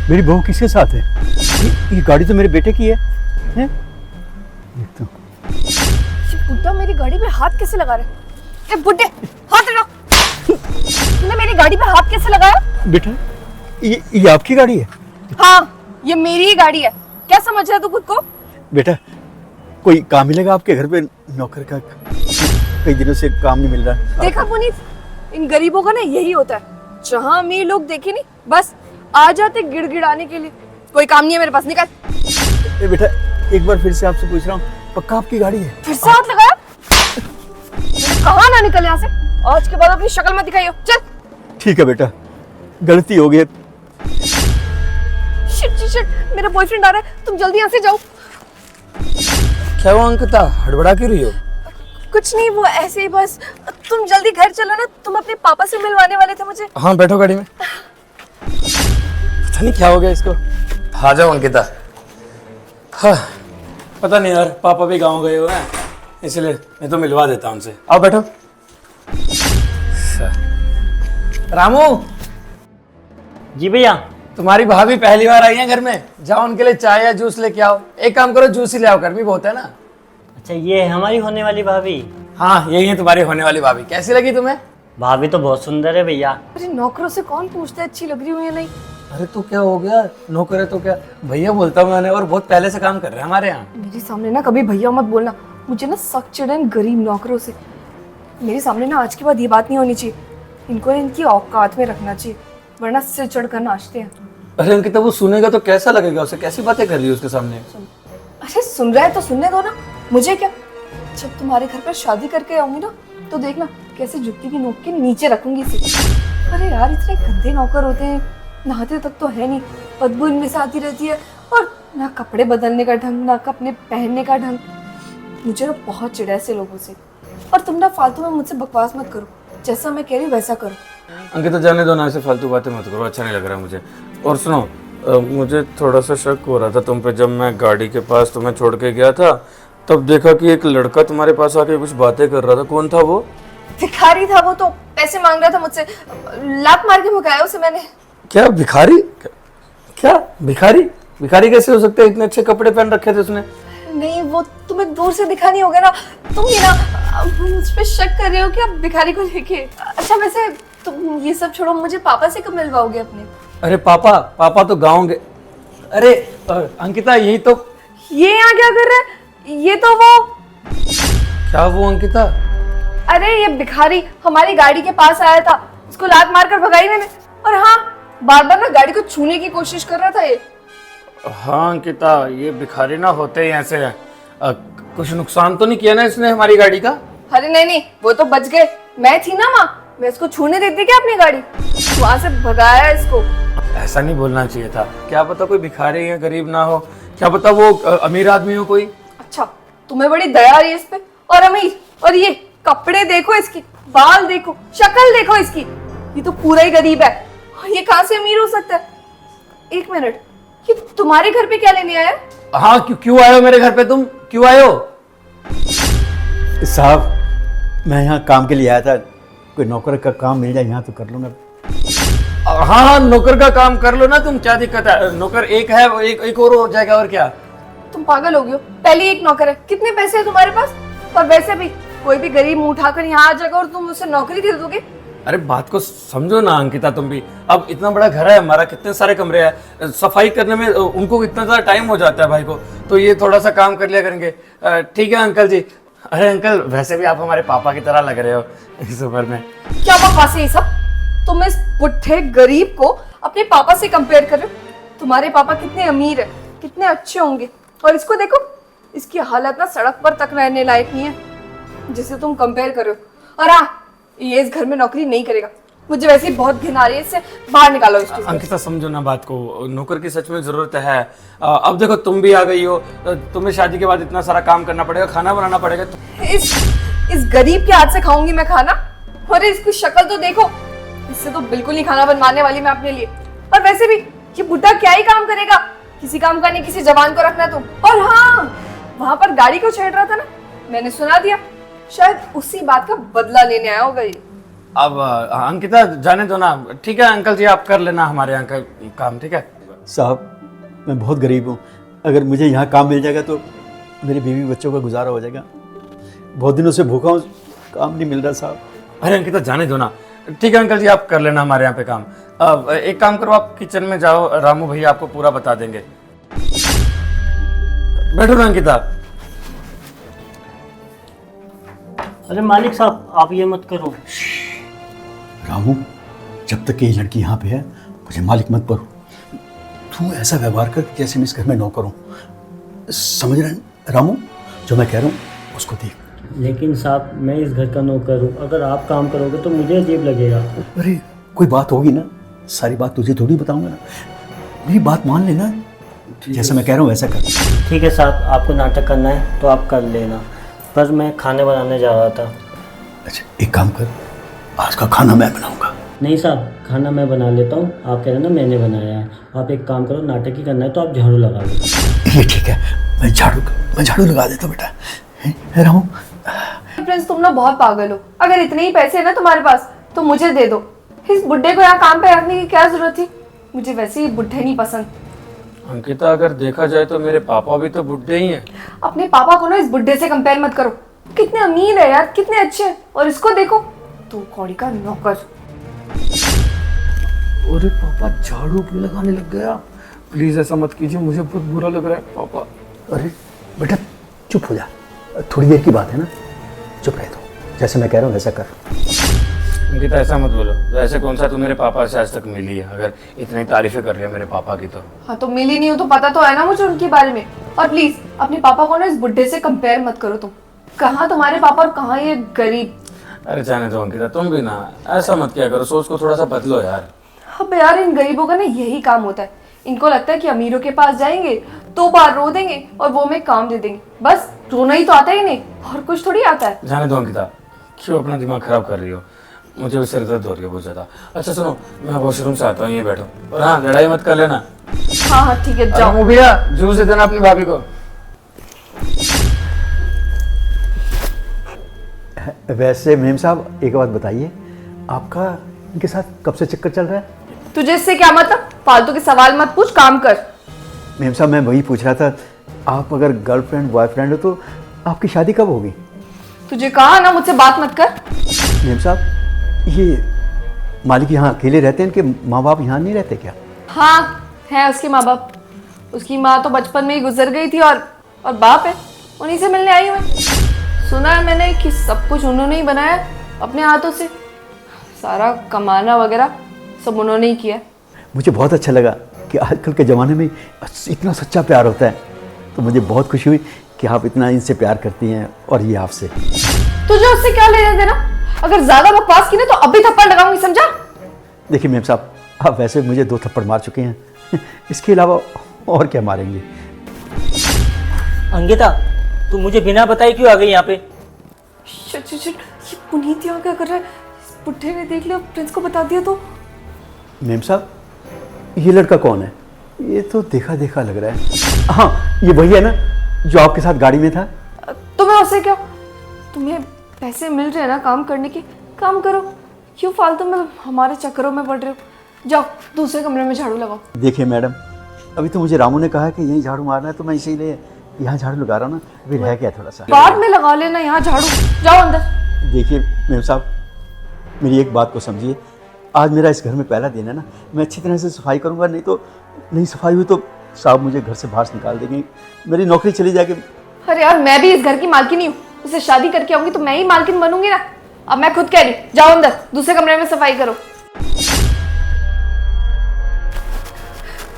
मेरी बहू किसके साथ है? ये गाड़ी तो मेरे बेटे की है, हैं? ये तो ये बुड्ढा मेरी गाड़ी पे हाथ कैसे लगा रहा है? ए बुड्ढे, हाथ हटा। तूने मेरी गाड़ी पे हाथ कैसे लगाया? बेटा, ये आपकी गाड़ी है? हाँ, ये मेरी ही गाड़ी है। क्या समझ रहा है तू खुद को? बेटा, कोई काम मिलेगा आपके घर पे नौकर का? कई दिनों से काम नहीं मिल रहा। देखा पुनीत, इन गरीबों का ना यही होता है। जहाँ अमीर लोग देखे नहीं, बस आ जाते गिड़गिड़ाने के लिए। कोई काम नहीं है मेरे पास, निकल। बेटा, एक बार फिर से आपसे पूछ रहा हूँ, पक्का आपकी गाड़ी है? फिर से हाथ लगाया? मैंने कहा ना निकल यहाँ से। आज के बाद अपनी शक्ल मत दिखाइयो, चल। ठीक है बेटा, गलती हो गई। शिट शिट शिट, मेरा बॉयफ्रेंड आ रहा है, तुम जल्दी यहाँ से जाओ। क्या हुआ अंकिता, हड़बड़ा क्यों रही हो? कुछ नहीं, वो ऐसे ही बस। तुम जल्दी घर चलो ना, तुम अपने पापा से मिलवाने वाले थे मुझे। हाँ बैठो गाड़ी में। पता नहीं क्या हो गया इसको। आ जाओ अंकिता। हाँ पता नहीं यार, पापा भी गांव गए हुए हैं, इसलिए मैं तो मिलवा देता हूँ उनसे। आओ बैठो। रामू। जी भैया। तुम्हारी भाभी पहली बार आई है घर में, जाओ उनके लिए चाय या जूस लेके आओ। एक काम करो, जूस ही ले आओ, गर्मी बहुत है ना। अच्छा, ये है हमारी होने वाली भाभी? हाँ यही है तुम्हारी होने वाली भाभी। कैसी लगी तुम्हें? भाभी तो बहुत सुंदर है भैया। अरे नौकरों से कौन पूछता है अच्छी लग रही हूँ या नहीं? अरे तो क्या हो गया, नौकर है तो क्या, भैया बोलता हूँ मैंने, और बहुत पहले से काम कर रहे हैं हमारे यहाँ। मेरे सामने ना कभी भैया मत बोलना, मुझे ना सख्त चिढ़ है इन गरीब नौकरों से। मेरे सामने ना आज के बाद ये बात नहीं होनी चाहिए। इनको इनकी औकात में रखना चाहिए, वरना सिर चढ़ कर नाचते हैं। अरे अंकिता, वो सुनेगा तो कैसा लगेगा उसे? कैसी बातें कर रही है उसके सामने? अरे सुन रहा है तो सुनने दो ना, मुझे क्या। जब तुम्हारे घर पर शादी करके आऊंगी ना, तो देखना कैसे जुत्ती की नोक के नीचे रखूंगी इसे। अरे यार, इतने गंदे नौकर होते हैं, नहाते तक तो है नहीं, बदबू इनमें से आती रहती है। और ना कपड़े बदलने का ढंग, ना कपड़े पहनने का ढंग। मुझे ना बहुत चिढ़ है ऐसे लोगों से। और तुम ना फालतू में मुझसे बकवास मत करो, जैसा मैं कह रही हूँ वैसा करो। अंकिता जाने दो ना, ऐसे फालतू बातें मत करो, अच्छा नहीं लग रहा मुझे। और सुनो, मुझे थोड़ा सा शक हो रहा था तुम पे। जब मैं गाड़ी के पास तुम्हें छोड़ के गया था, तब देखा कि एक लड़का तुम्हारे पास आके कुछ बातें कर रहा था। कौन था वो? भिखारी था वो, तो पैसे मांग रहा था मुझसे, लात मार के भगाया उसे मैंने। क्या भिखारी? क्या भिखारी? भिखारी कैसे हो सकते हैं? इतने अच्छे कपड़े पहन रखे थे उसने। नहीं, वो तुम्हें दूर से दिखा नहीं होगा ना, तुम ही ना मुझ पे शक कर रहे हो क्या भिखारी को लेके। अच्छा वैसे तुम ये सब छोड़ो, मुझे पापा से कब मिलवाओगे अपने? अरे पापा तो गाँव गए। अरे अंकिता, यही तो। ये यहाँ क्या कर रहा है? ये तो वो। क्या वो अंकिता? अरे ये भिखारी हमारी गाड़ी के पास आया था, उसको लात मार कर भगाई मैंने। और हाँ, बार बार ना गाड़ी को छूने की कोशिश कर रहा था ये। हाँ अंकिता, ये भिखारी ना होते ही ऐसे हैं। कुछ नुकसान तो नहीं किया ना इसने हमारी गाड़ी का? अरे नहीं नहीं, वो तो बच गए। मैं थी ना वहाँ, मैं इसको छूने देती क्या अपनी गाड़ी? वहां से भगाया इसको। ऐसा नहीं बोलना चाहिए था। क्या पता कोई भिखारी है, गरीब ना हो, क्या पता वो अमीर आदमी हो कोई। अच्छा, तुम्हें बड़ी दया आ रही है इस पे। और अमीर, और ये कपड़े देखो इसकी, बाल देखो, शक्ल देखो इसकी, ये तो पूरा ही गरीब है। ये कहाँ से अमीर हो सकता है? एक मिनट, ये तुम्हारे घर पे क्या लेने आया? हाँ क्यों आए हो मेरे घर पे? तुम क्यों आए हो? साहब, मैं यहाँ काम के लिए आया था। कोई नौकर का काम मिल जाए यहाँ तो कर लूँगा। हाँ नौकर का काम कर लो ना तुम, क्या दिक्कत है? नौकर एक है, वो एक और हो जाएगा, और क्या? तुम पागल हो गए हो? पहले एक नौकर है, कितने पैसे है तुम्हारे पास? और वैसे भी कोई भी गरीब मुंह उठाकर यहाँ आ जाएगा और तुम उसे नौकरी दे दोगे? अरे बात को समझो ना अंकिता तुम भी। अब इतना बड़ा घर है हमारा, कितने सारे कमरे हैं, सफाई करने में उनको इतना ज़्यादा टाइम हो जाता है भाई को, तो ये थोड़ा सा काम कर लिया करेंगे। ठीक है अंकल जी। अरे अंकल, वैसे भी आप हमारे पापा की तरह लग रहे हो इस उम्र में। क्या बकवास है ये सब? तुम इस बुढ़े गरीब को अपने पापा से कंपेयर कर रहे हो? तुम्हारे पापा कितने अमीर है, कितने अच्छे होंगे, और इसको देखो, इसकी हालत ना सड़क पर तक रहने लायक नहीं है जिसे तुम कंपेयर कर रहे हो। और हाँ, ये इस घर में नौकरी नहीं करेगा। मुझे वैसे ही बहुत घिन आ रही है, इससे बाहर निकालो इसको। अंकिता समझो ना बात को, नौकर की सच में जरूरत है। अब देखो तुम भी आ गई हो, तुम्हें शादी के बाद इतना सारा काम करना पड़ेगा, खाना बनाना पड़ेगा। इस गरीब के हाथ से खाऊंगी मैं खाना? और इसकी शक्ल तो देखो, इससे तो बिल्कुल नहीं खाना बनवाने वाली मैं अपने लिए। और वैसे भी ये बुढ़ा क्या ही काम करेगा? किसी काम का नहीं, किसी जवान को रखना तुम। और हाँ, वहां पर गाड़ी को छेड़ रहा था ना, मैंने सुना दिया, शायद उसी बात का बदला लेने आया होगा ये। अब अंकिता जाने दो ना। ठीक है अंकल जी, आप कर लेना हमारे यहाँ का काम, ठीक है? साहब मैं बहुत गरीब हूँ, अगर मुझे यहाँ काम मिल जाएगा तो मेरे बीवी बच्चों का गुजारा हो जाएगा। बहुत दिनों से भूखा हूँ, काम नहीं मिल रहा साहब। अरे अंकिता जाने दो ना। ठीक है अंकल जी, आप कर लेना हमारे यहाँ पे काम। अब एक काम करो, आप किचन में जाओ, रामू भैया आपको पूरा बता देंगे। बैठो ना अंकिता। अरे मालिक साहब आप ये मत करो। रामू, जब तक ये लड़की यहाँ पे है मुझे मालिक मत करो। तू ऐसा व्यवहार कर जैसे मैं इस घर में नौकर हूँ, समझ रहे हैं रामू? जो मैं कह रहा हूँ उसको देख। लेकिन साहब मैं इस घर का नौकर हूँ, अगर आप काम करोगे तो मुझे अजीब लगेगा। अरे कोई बात होगी ना, सारी बात तुझे थोड़ी बताऊंगा ना, मेरी बात मान लेना, जैसा मैं कह रहा हूँ वैसा कर। ठीक है साहब, आपको नाटक करना है तो आप कर लेना, पर मैं खाने बनाने जा रहा था। अच्छा एक काम कर, आज का खाना मैं बनाऊंगा। नहीं साहब, खाना मैं बना लेता हूँ, आप कह रहे ना मैंने बनाया है। आप एक काम करो, नाटक ही करना है तो आप झाड़ू लगा लो। ये ठीक है, मैं झाड़ू लगा देता हूँ बेटा। है रामू? प्रिंस तुम ना बहुत पागल हो। अगर इतने ही पैसे है ना तुम्हारे पास तो मुझे दे दो। इस बुड्ढे को यहाँ काम पे रखने की क्या जरूरत थी? मुझे वैसे ही बुड्ढे नहीं पसंद। अंकिता अगर देखा जाए तो मेरे पापा भी तो बुढ़े ही हैं। अपने पापा को ना इस बुड्ढे से कंपेयर मत करो। कितने अमीर है यार, कितने अच्छे हैं, और इसको देखो तू कौड़ी का नौकर। अरे पापा झाड़ू क्यों लगाने लग गया? प्लीज ऐसा मत कीजिए, मुझे बहुत बुरा लग रहा है पापा। अरे बेटा चुप हो जा, थोड़ी देर की बात है ना, चुप रह दो, जैसे मैं कह रहा हूँ वैसा कर। अंकिता ऐसा मत बोलो, वैसे कौन सा तू मेरे पापा से आज तक मिली है, अगर इतनी तारीफें कर रही है मेरे पापा की तो। हाँ तो मिली नहीं हो तो पता तो है ना मुझे उनके बारे में। और प्लीज अपने पापा को ना इस बुड्ढे से कंपेयर मत करो। तुम कहाँ तुम्हारे पापा और कहाँ ये गरीब। अरे जाने दो अंकिता, तुम भी ना ऐसा मत किया करो, सोच को थोड़ा सा बदलो यार। अब यार इन गरीबों का ना यही काम होता है। इनको लगता है कि अमीरों के पास जाएंगे 2 बार रो देंगे और वो हमें काम दे देंगे। बस रोना ही तो आता ही नहीं, और कुछ थोड़ी आता है। जाने दो अंकिता, क्यों अपना दिमाग खराब कर रही हो? मुझे भी सिर दर्द हो रही है बहुत ज्यादा। अच्छा सुनो, मैं वॉशरूम से आता हूँ, ये बैठो। और हाँ, लड़ाई मत कर लेना। हाँ हाँ ठीक है, जाओ। भैया जूस दे देना अपनी भाभी को। वैसे मेम साहब एक बात बताइए, आपका इनके साथ कब से चक्कर चल रहा है? तुझे इससे क्या मतलब? फालतू के सवाल मत पूछ, काम कर। मेम साहब मैं वही पूछ रहा था, आप अगर गर्लफ्रेंड बॉयफ्रेंड हो तो आपकी शादी कब होगी? तुझे कहा ना मुझसे बात मत कर। मेम साहब ये मालिक यहाँ अकेले रहते हैं, इनके माँ बाप यहाँ नहीं रहते क्या? हाँ है उसके माँ बाप। उसकी माँ तो बचपन में ही गुजर गई थी, और बाप है, उन्हीं से मिलने आई हूँ मैं। सुना है मैंने कि सब कुछ उन्होंने ही बनाया अपने हाथों से, सारा कमाना वगैरह सब उन्होंने ही किया। मुझे बहुत अच्छा लगा कि आजकल के ज़माने में इतना सच्चा प्यार होता है, तो मुझे बहुत खुशी हुई कि आप इतना इनसे प्यार करती हैं और ये आपसे। तुझे उससे क्या लेना देना? अगर ज्यादा बकवास की ना तो अभी थप्पड़ लगाऊंगी, समझा? देखिए मेम साहब, आप वैसे मुझे 2 थप्पड़ मार चुके हैं, इसके अलावा और क्या मारेंगे? अंकिता तू मुझे बिना बताए क्यों आ गई यहाँ पे? शिट शिट शिट, ये पुनीत यहाँ क्या कर रहा है? इस बुड्ढे ने देख लिया, प्रिंस को बता दिया तो। मेम साहब ये लड़का कौन है? ये तो देखा देखा लग रहा है। हाँ ये वही है ना जो आपके साथ गाड़ी में था? तुम्हें उससे क्या? तुम्हें पैसे मिल रहे हैं ना काम करने के, काम करो। क्यों फालतू में हमारे चक्करों में पड़ रहे हो? जाओ दूसरे कमरे में झाड़ू लगाओ। देखिए मैडम, अभी तो मुझे रामू ने कहा कि यहीं झाड़ू मारना है, तो मैं इसीलिए यहाँ झाड़ू लगा रहा हूँ ना, अभी रह गया थोड़ा सा। बाद में लगा लेना यहाँ झाड़ू, जाओ अंदर। देखिए मेम साहब मेरी एक बात को समझिए, आज मेरा इस घर में पहला दिन है ना, मैं अच्छी तरह से सफाई करूँगा, नहीं सफाई हुई तो साहब मुझे घर से बाहर निकाल देंगे, मेरी नौकरी चली जाएगी। अरे यार मैं भी इस घर की मालकिन ही हूँ, उससे शादी करके आऊंगी तो मैं ही मालकिन बनूंगी ना। अब मैं खुद कह रही, जाओ अंदर दूसरे कमरे में सफाई करो।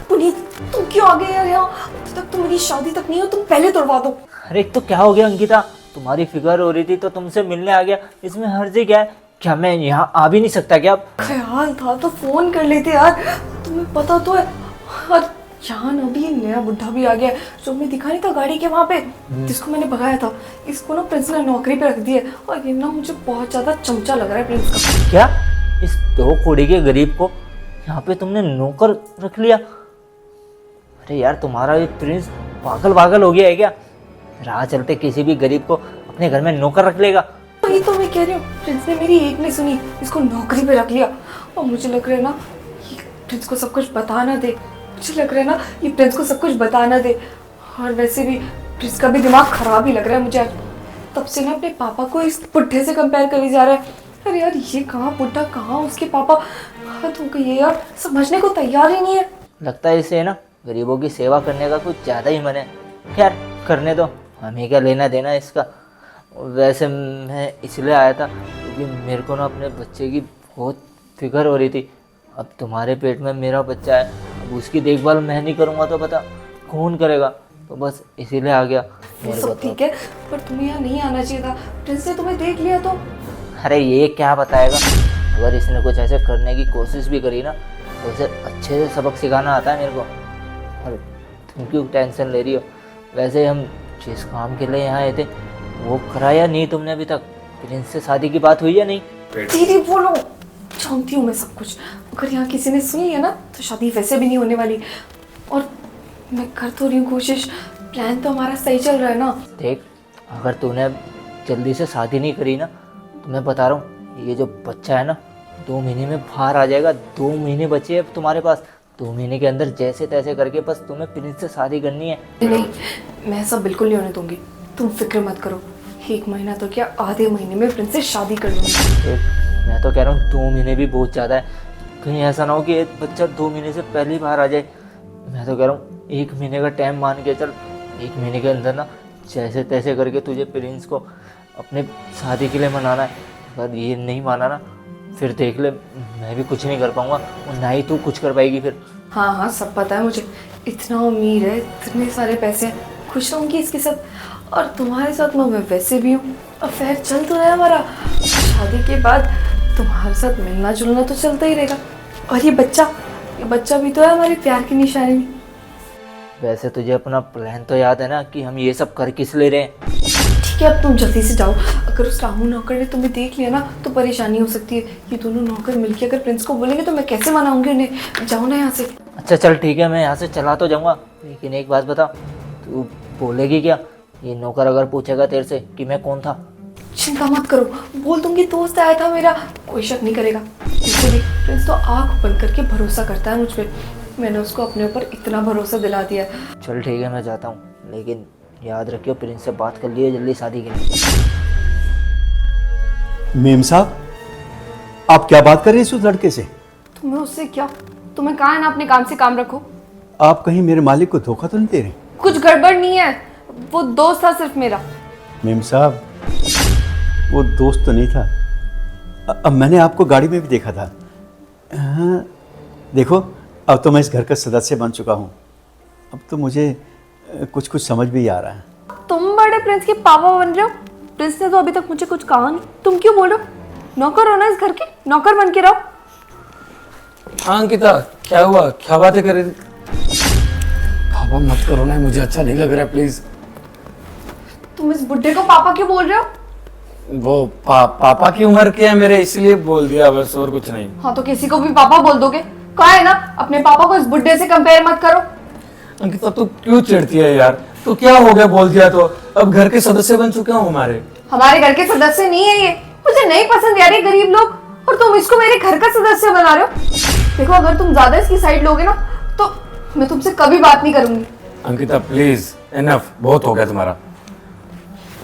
पुनीत तुम क्यों आ गए यार यहाँ? अब तक तो मेरी शादी तक नहीं हो, तुम पहले तोड़वा दो। अरे तो क्या हो गया अंकिता, तुम्हारी फिगर हो रही थी तो तुमसे मिलने आ गया, इसमें हर्ज क्या है? क्या मैं यहाँ आ भी नहीं सकता क्या? ख्याल था तो फोन कर लेते यार, तुम्हें पता तो है। और यहाँ ना अभी ये नया बुढ़ा भी आ गया जो मैं दिखा नहीं था गाड़ी के वहाँ पे, जिसको मैंने भगाया था। इसको ना प्रिंस ने नौकरी पे रख दी है, और ये ना मुझे बहुत ज्यादा चमचा लग रहा है प्रिंस का। क्या इस 2 कौड़ी के गरीब को यहाँ पे तुमने नौकर रख लिया? अरे यार तुम्हारा ये प्रिंस पागल हो गया है क्या? राह चलते किसी भी गरीब को अपने घर में नौकर रख लेगा? वही तो मैं कह रही हूँ, प्रिंस ने मेरी एक नहीं सुनी, इसको नौकरी पे रख लिया। और मुझे लग रहा है ना ये प्रिंस को सब कुछ बता ना दे मुझे लग रहा है ना ये प्रिंस को सब कुछ बता ना दे। और वैसे भी प्रिंस का भी दिमाग खराब ही लग रहा है मुझे आज। तब से ना अपने पापा को इस बुढ़े से कंपेयर करी जा रहा है। अरे यार ये कहाँ बुढ़ा कहाँ उसके पापा, हद हो गई है यार, समझने को तैयार ही नहीं है। लगता है इसे ना गरीबों की सेवा करने का कुछ ज़्यादा ही मन है। खैर करने दो, हमें क्या लेना देना इसका। वैसे मैं इसलिए आया था क्योंकि मेरे को ना अपने बच्चे की बहुत फिक्र हो रही थी। अब तुम्हारे पेट में मेरा बच्चा है, अब उसकी देखभाल मैं नहीं करूँगा तो पता कौन करेगा। तो बस इसीलिए आ गया। वो सब ठीक है पर तुम्हें यहाँ नहीं आना चाहिए था। प्रिंस ने तुम्हें देख लिया तो। अरे ये क्या बताएगा, अगर इसने कुछ ऐसे करने की कोशिश भी करी ना तो उसे अच्छे से सबक सिखाना आता है मेरे को। और तुम क्यों टेंशन ले रही हो? वैसे हम जिस काम के लिए यहाँ आए थे वो कराया नहीं तुमने अभी तक? प्रिंस से शादी की बात हुई या नहीं? दीदी बोलो, जानती हूँ मैं सब कुछ। अगर यहाँ किसी ने सुन लिया ना तो शादी वैसे भी नहीं होने वाली। और मैं कर तो रही हूँ कोशिश, प्लान तो हमारा सही चल रहा है ना। देख, अगर तूने जल्दी से शादी नहीं करी ना तो मैं बता रहा हूँ ये जो बच्चा है ना 2 महीने में बाहर आ जाएगा। 2 महीने बचे हैं तुम्हारे पास। 2 महीने के अंदर जैसे तैसे करके बस तुम्हें प्रिंस से शादी करनी है। नहीं, मैं सब बिल्कुल नहीं होने दूंगी, तुम फिक्र मत करो। 1 महीना तो क्या, आधे महीने में प्रिंस से शादी कर लूंगी। देख, मैं तो कह रहा हूँ 2 महीने भी बहुत ज़्यादा है। कहीं ऐसा ना हो कि एक बच्चा 2 महीने से पहले ही बाहर आ जाए। मैं तो कह रहा हूँ 1 महीने का टाइम मान के चल। 1 महीने के अंदर ना जैसे तैसे करके तुझे प्रिंस को अपने शादी के लिए मनाना है। अगर ये नहीं माना ना फिर देख ले, मैं भी कुछ नहीं कर पाऊँगा और ना ही तू कुछ कर पाएगी फिर। हाँ हाँ सब पता है मुझे, इतना उम्मीद है, इतने सारे पैसे हैं, खुश रहूँगी इसके साथ। और तुम्हारे साथ मैं वैसे भी हूँ, अफेयर चल तो रहा है हमारा। शादी के बाद तुम्हारे साथ मिलना जुलना तो चलता ही रहेगा। और ये बच्चा भी तो है हमारे प्यार की निशानी। वैसे तुझे अपना प्लान तो याद है ना कि हम ये सब कर किस ले रहे हैं? ठीक है अब तुम जल्दी से जाओ। अगर उस रामू नौकर ने तुम्हें देख लिया ना तो परेशानी हो सकती है। ये दोनों नौकर मिलके अगर प्रिंस को बोलेंगे तो मैं कैसे मनाऊंगी उन्हें। जाओ ना यहाँ से। अच्छा चल ठीक है, मैं यहाँ से चला तो जाऊँगा, लेकिन एक बात बता, तू बोलेगी क्या? ये नौकर अगर पूछेगा तेरे से कि मैं कौन था? चिंता मत करो, बोल दूंगी दोस्त आया था मेरा, कोई शक नहीं करेगा। वैसे भी प्रिंस तो आँख बंद करके भरोसा करता है मुझ पर। मैंने उसको अपने ऊपर इतना भरोसा दिला दिया है। चल ठीक है, मैं जाता हूँ, लेकिन याद रखियो प्रिंस से बात कर लियो जल्दी शादी के लिए। मेम साहब, आप क्या बात कर रही हैं उस लड़के से? तुम्हें उससे क्या, तुम्हें कहा है ना अपने काम से काम रखो। आप कहीं मेरे मालिक को धोखा तो नहीं दे रहे? कुछ गड़बड़ नहीं है, वो दोस्त था सिर्फ मेरा। मेम साहब, वो दोस्त तो नहीं था। अब मैंने आपको गाड़ी में भी देखा था। हाँ, देखो अब तो मैं इस घर का सदस्य बन चुका हूँ। अब तो मुझे कुछ समझ भी आ रहा है। तुम बड़े प्रिंस के पापा बन रहे हो। प्रिंस ने तो अभी तक मुझे कुछ कहा नहीं, तुम क्यों बोलो? नौकर हो ना इस घर के, नौकर बन के रहो। हाँ अंकिता, क्या हुआ? क्या बातें कर रही थी? पापा मत करो ना, मुझे अच्छा नहीं लग रहा है, प्लीज। तुम इस बुड्ढे को पापा क्यों बोल रहे हो? वो पापा की उम्र क्या है मेरे, इसलिए बोल दिया बस, और कुछ नहीं। हाँ तो किसी को भी पापा बोल दोगे? कहा है ना अपने पापा को इस बुड्ढे से कंपेयर मत करो। अंकिता तू क्यों चिढ़ती है यार? तो क्या हो गया बोल दिया तो? अब घर के सदस्य बन चुके हो हमारे। हमारे घर के सदस्य नहीं है ये, मुझे नहीं पसंद यार ये गरीब लोग। और तुम इसको मेरे घर का सदस्य बना रहे हो। देखो अगर तुम ज्यादा इसकी साइड लोगे ना तो मैं तुमसे कभी बात नहीं करूंगी। अंकिता प्लीज, इनफ, बहुत हो गया तुम्हारा।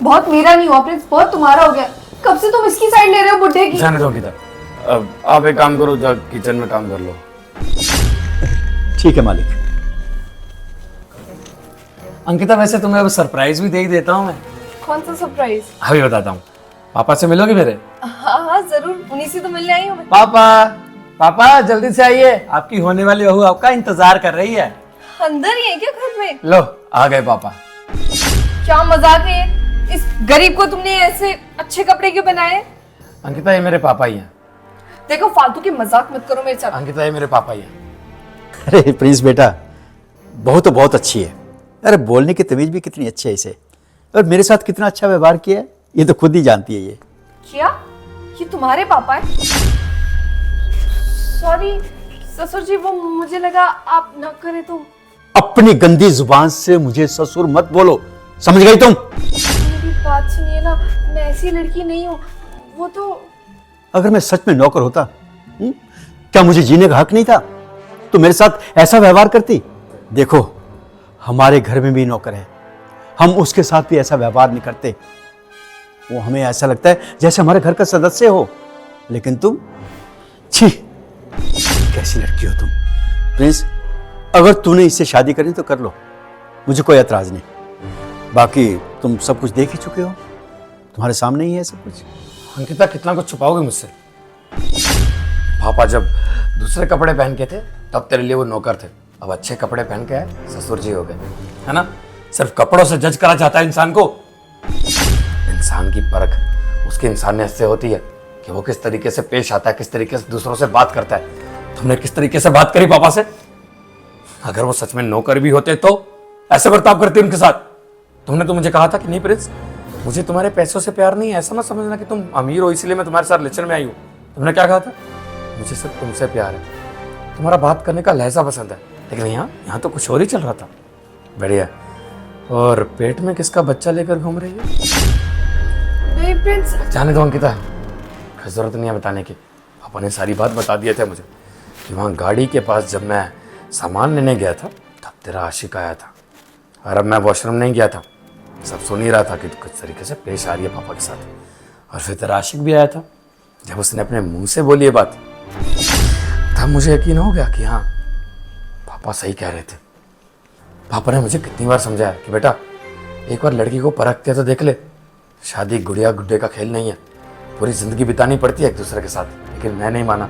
बहुत मेरा नहीं हुआ प्रिंस, बहुत तुम्हारा हो गया। कब से तुम इसकी साइड ले रहे हो बुड्ढे की? जाने दो अंकिता, अब आप एक काम करो, जा किचन में काम कर लो। ठीक है मालिक। अंकिता वैसे तुम्हें अब सरप्राइज भी दे ही देता हूँ मैं। कौन सा सरप्राइज? अभी बताता हूँ। पापा से मिलोगे मेरे? हाँ हाँ जरूर, उन्हीं से तो मिलने आई हूँ मैं। पापा जल्दी से आइए, आपकी होने वाली बहू आपका इंतजार कर रही है। अंदर ही है क्या घर में? लो आ गए पापा। क्या मजाक है ये? इस गरीब को तुमने ऐसे अच्छे कपड़े क्यों बनाए? अंकिता ये मेरे पापा ही हैं। देखो फालतू की मजाक मत करो मेरे साथ। अंकिता ये मेरे पापा ही हैं। अरे प्रिंस बेटा, बहुत अच्छी है। अरे बोलने की तमीज भी कितनी अच्छी है इसे। और मेरे साथ कितना अच्छा व्यवहार किया है ये तो खुद ही जानती है ये। क्या ये तुम्हारे पापा है? सॉरी ससुर जी, वो मुझे लगा आप न करे तो। अपनी गंदी जुबान से मुझे ससुर मत बोलो, समझ गई तुम? मेरी बात सुनिए ना, मैं ऐसी लड़की नहीं हूँ। वो तो अगर मैं सच में नौकर होता, क्या मुझे जीने का हक नहीं था? तुम मेरे साथ ऐसा व्यवहार करती? देखो, हमारे घर में भी नौकर है, हम उसके साथ भी ऐसा व्यवहार नहीं करते। वो हमें ऐसा लगता है जैसे हमारे घर का सदस्य हो, लेकिन तुम, छी, कैसी लड़की हो तुम। प्रिंस, अगर तूने इससे शादी करनी तो कर लो, मुझे कोई एतराज नहीं। बाकी तुम सब कुछ देख ही चुके हो, तुम्हारे सामने ही है सब कुछ। अंकिता, कितना कुछ छुपाओगे मुझसे? पापा जब दूसरे कपड़े पहन के थे तब तेरे लिए वो नौकर थे, अब अच्छे कपड़े पहन के आए, ससुर जी हो गए, है ना? सिर्फ कपड़ों से जज करा जाता है इंसान को? इंसान की परख उसकी इंसानियत से होती है कि वो किस तरीके से पेश आता है, किस तरीके से दूसरों से बात करता है। तुमने किस तरीके से बात करी पापा से? अगर वो सच में नौकर भी होते तो ऐसे बर्ताव करते उनके साथ? तुमने तो मुझे कहा था कि नहीं प्रिंस, मुझे तुम्हारे पैसों से प्यार नहीं है, ऐसा मत समझना कि तुम अमीर हो इसलिए मैं तुम्हारे साथ रिलेशन में आई हूँ। तुमने क्या कहा था? मुझे सिर्फ तुमसे प्यार है, तुम्हारा बात करने का लहजा पसंद है। लेकिन यहाँ तो कुछ और ही चल रहा था। बढ़िया। और पेट में किसका बच्चा लेकर घूम रही है? नहीं प्रिंस। जाने दो अंकिता, जरूरत नहीं है बताने की। पापा ने सारी बात बता दिए थे मुझे कि वहाँ गाड़ी के पास जब मैं सामान लेने गया था तब तेरा आशिक आया था, और अब मैं वॉशरूम नहीं गया था, सब सुन ही रहा था कि कुछ तरीके से पेश आ रही है पापा के साथ। और फिर तेरा आशिक भी आया था। जब उसने अपने मुंह से बोली ये बात तब मुझे यकीन हो गया कि हाँ, पापा सही कह रहे थे। पापा ने मुझे कितनी बार समझाया कि बेटा, एक बार लड़की को परख के तो देख ले, शादी गुड़िया गुड्डे का खेल नहीं है, पूरी ज़िंदगी बितानी पड़ती है एक दूसरे के साथ। लेकिन मैं नहीं माना।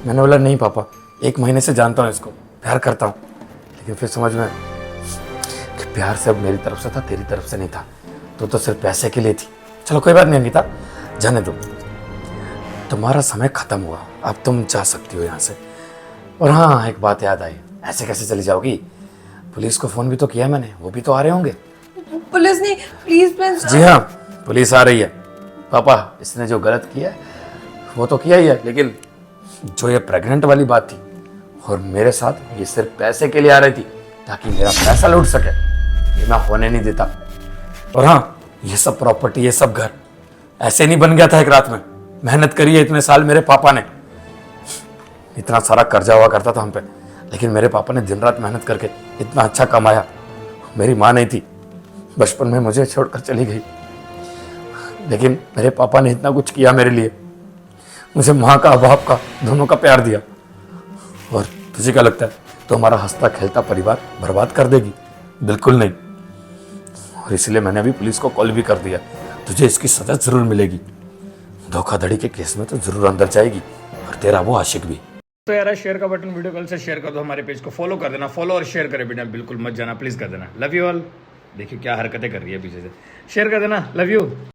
मैंने बोला नहीं पापा, 1 महीने से जानता हूँ इसको, प्यार करता हूँ। लेकिन फिर समझ में कि प्यार सब मेरी तरफ से था, तेरी तरफ से नहीं था। तो सिर्फ पैसे के लिए थी। चलो कोई बात नहीं अंकिता, जाने दो, तुम्हारा समय खत्म हुआ, अब तुम जा सकती हो यहाँ से। और हाँ, एक बात याद आई, ऐसे कैसे चली जाओगी? पुलिस को फ़ोन भी तो किया मैंने, वो भी तो आ रहे होंगे। पुलिस नहीं, प्लीज प्रिंस। जी हाँ, पुलिस आ रही है। पापा, इसने जो गलत किया है वो तो किया ही है, लेकिन जो ये प्रेग्नेंट वाली बात थी और मेरे साथ ये सिर्फ पैसे के लिए आ रही थी ताकि मेरा पैसा लूट सके, ये मैं होने नहीं देता। और हाँ, ये सब प्रॉपर्टी, ये सब घर ऐसे नहीं बन गया था एक रात में। मेहनत करी है इतने साल मेरे पापा ने, इतना सारा कर्जा हुआ करता था हम पे, लेकिन मेरे पापा ने दिन रात मेहनत करके इतना अच्छा कमाया। मेरी माँ नहीं थी, बचपन में मुझे छोड़कर चली गई, लेकिन मेरे पापा ने इतना कुछ किया मेरे लिए। मुझे माँ का, बाप का, दोनों का प्यार दिया। और तुझे क्या लगता है, तो हमारा हंसता खेलता परिवार बर्बाद कर देगी? बिल्कुल नहीं। और इसलिए मैंने अभी पुलिस को कॉल भी कर दिया। तुझे इसकी सजा जरूर मिलेगी। धोखाधड़ी के केस में तो जरूर अंदर जाएगी, और तेरा वो आशिक भी। तो यार शेयर का बटन वीडियो कॉल से शेयर कर दो, हमारे पेज को फॉलो कर देना, फॉलो और शेयर करें बेटा, बिल्कुल मत जाना, प्लीज कर देना। Love you all. देखिए क्या हरकतें कर रही है पीछे से। शेयर कर देना, लव यू।